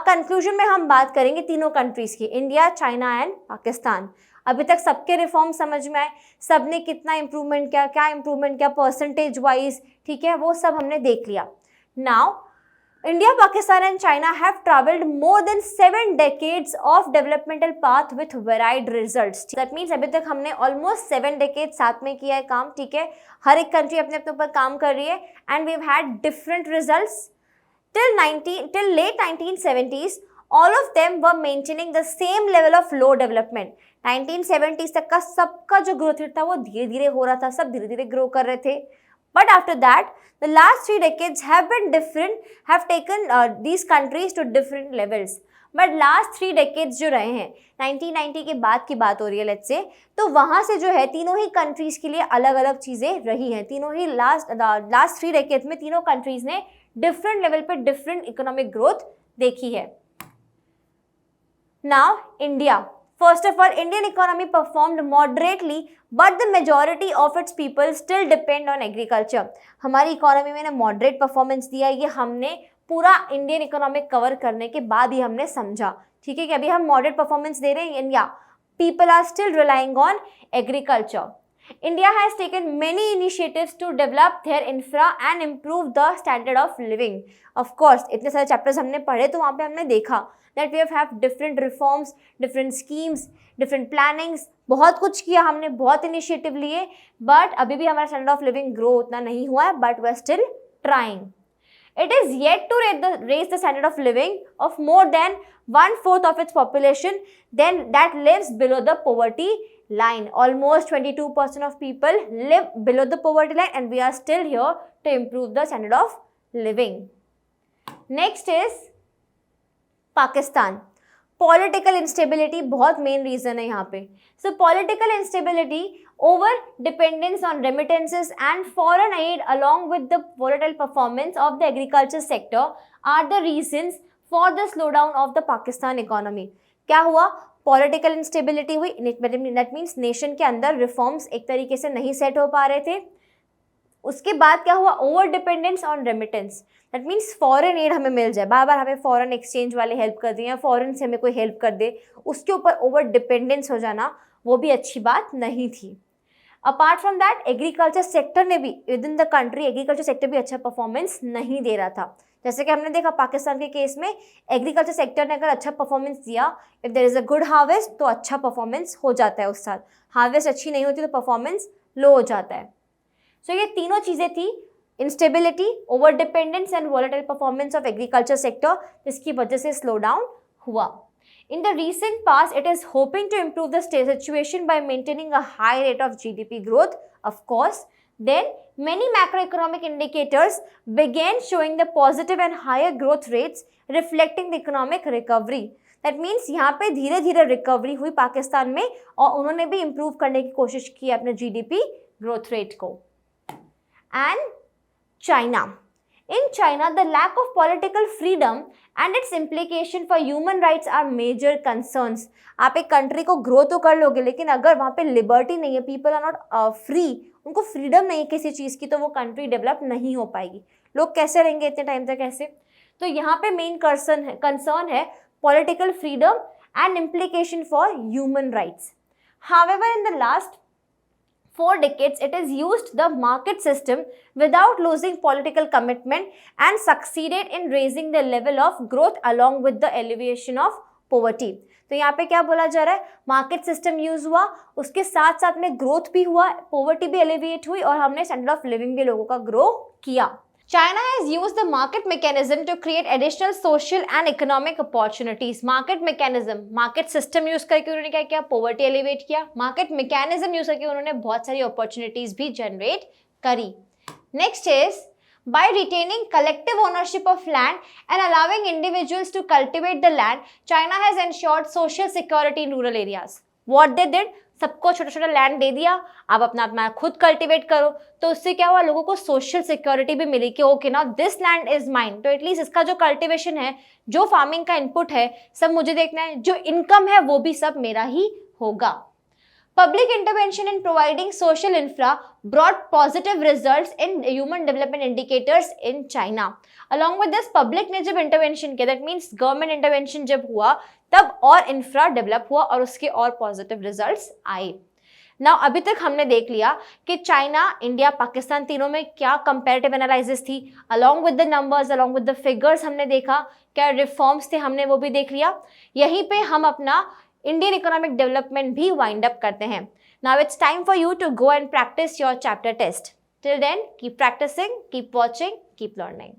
Conclusion में हम बात करेंगे तीनों कंट्रीज की, इंडिया, चाइना एंड पाकिस्तान। अभी तक सबके रिफॉर्म समझ में आए, सबने कितना इंप्रूवमेंट किया, क्या इंप्रूवमेंट किया परसेंटेज वाइज, ठीक है, वो सब हमने देख लिया। Now India, Pakistan and China have traveled more than 7 decades of developmental path with varied results. That means अभी तक हमने almost 7 decades साथ में किया है काम, ठीक है, हर एक कंट्री अपने अपने ऊपर काम कर रही है and we've had different results till late 1970s. All of them were maintaining the same level of low development. 1970s तक का सबका जो ग्रोथ रेट था वो धीरे धीरे हो रहा था, सब धीरे धीरे ग्रो कर रहे थे। But after that, the last 3 decades have been different, have taken these countries to different levels. But last 3 decades जो रहे हैं, 1990 के बाद की बात हो रही है let's say, तो वहाँ से जो है तीनों ही countries के लिए अलग अलग चीज़ें रही हैं। तीनों ही last 3 decades में तीनों countries ने different level पे different economic growth देखी है। Now India. First of all, Indian economy performed moderately, but the majority of its people still depend on agriculture. हमारी इकोनॉमी में ना मॉडरेट परफॉर्मेंस दिया, ये हमने पूरा इंडियन इकोनॉमिक कवर करने के बाद ही हमने समझा, ठीक है, कि अभी हम मॉडरेट परफॉर्मेंस दे रहे हैं या people are still relying on agriculture. India has taken many initiatives to develop their infra and improve the standard of living. Of course, इतने सारे चैप्टर्स हमने पढ़े तो वहाँ पे हमने देखा that we have different reforms, different schemes, different plannings, बहुत कुछ किया हमने, बहुत इनिशिएटिव लिए, बट अभी भी हमारा स्टैंडर्ड ऑफ लिविंग ग्रो उतना नहीं हुआ है, but we are still trying. It is yet to raise the standard of living of more than 1/4 of its population then that lives below the poverty line. Almost 22% of people live below the poverty line and we are still here to improve the standard of living. Next is Pakistan. Political instability बहुत main reason है यहाँ पे. So political instability, over dependence on remittances and foreign aid along with the volatile performance of the agriculture sector are the reasons for the slowdown of the Pakistan economy. क्या हुआ? Political instability हुई, that means nation के अंदर reforms एक तरीके से नहीं set हो पा रहे थे. उसके बाद क्या हुआ? Over dependence on remittance, that means foreign add हमें मिल जाए, बार बार हमें फॉरेन एक्सचेंज वाले हेल्प कर दें या फॉरेन से हमें कोई हेल्प कर दे, उसके ऊपर ओवर डिपेंडेंस हो जाना वो भी अच्छी बात नहीं थी. Apart from that agriculture sector ने भी with in the country agriculture sector भी अच्छा परफॉर्मेंस नहीं दे रहा था. जैसे कि हमने देखा पाकिस्तान के केस में एग्रीकल्चर सेक्टर ने अगर अच्छा परफॉर्मेंस दिया, if there is a good harvest तो अच्छा परफॉर्मेंस हो जाता है उस साल, हार्वेस्ट अच्छी नहीं होती तो परफॉर्मेंस लो हो जाता है. सो ये तीनों चीज़ें थी, instability, over dependence and volatile performance of agriculture sector, जिसकी वजह से स्लो डाउन हुआ. In the recent past, it is hoping to improve the situation by maintaining a high rate of GDP growth, of course. Then, many macroeconomic indicators began showing the positive and higher growth rates, reflecting the economic recovery. That means यहाँ पे धीरे धीरे recovery हुई पाकिस्तान में और उन्होंने भी improve करने की कोशिश की अपने GDP ग्रोथ रेट को. And China. In China, the lack of political freedom and its implication for human rights are major concerns. आप एक कंट्री को ग्रो तो कर लोगे, लेकिन अगर वहाँ पे लिबर्टी नहीं है, पीपल आर नॉट फ्री, उनको फ्रीडम नहीं है किसी चीज़ की, तो वो कंट्री डेवलप नहीं हो पाएगी. लोग कैसे रहेंगे इतने टाइम तक ऐसे? तो यहाँ पे मेन कंसर्न है political freedom and implication for human rights. However, in the last 4 decades, it has used the market system without losing political commitment and succeeded in raising the level of growth along with the alleviation of poverty. तो यहाँ पे क्या बोला जा रहा है? Market system use हुआ, उसके साथ साथ में ग्रोथ भी हुआ, पॉवर्टी भी एलिविएट हुई और हमने स्टैंडर्ड ऑफ लिविंग भी लोगों का ग्रो किया. China has used the market mechanism to create additional social and economic opportunities. Market mechanism, market system use करके उन्होंने क्या किया? Poverty elevate किया. Market mechanism use करके उन्होंने बहुत सारी opportunities भी generate करी. Next is by retaining collective ownership of land and allowing individuals to cultivate the land, China has ensured social security in rural areas. What they did? सबको छोटा छोटा land दे दिया, आप अपना अपना खुद कल्टिवेट करो, तो उससे क्या हुआ? लोगों को सोशल सिक्योरिटी भी मिली कि ओके ना, दिस लैंड इज माइन, तो एटलीस्ट इसका जो कल्टिवेशन है, जो फार्मिंग का इनपुट है, सब मुझे देखना है, जो इनकम है वो भी सब मेरा ही होगा. Public intervention in providing social infra brought positive results in human development indicators in China. Along with this, public ने जब intervention किया, that means government intervention जब हुआ, तब और infra develop हुआ और उसके और positive results आए. Now अभी तक हमने देख लिया कि चाइना, इंडिया, पाकिस्तान तीनों में क्या कंपैरेटिव एनालिसिस थी. Along with the numbers, along with the figures हमने देखा, क्या रिफॉर्म्स थे हमने वो भी देख लिया. यहीं पे हम अपना इंडियन इकोनॉमिक डेवलपमेंट भी वाइंड अप करते हैं. Now it's time for you to go and practise your chapter test. Till then keep practising, keep watching, keep learning.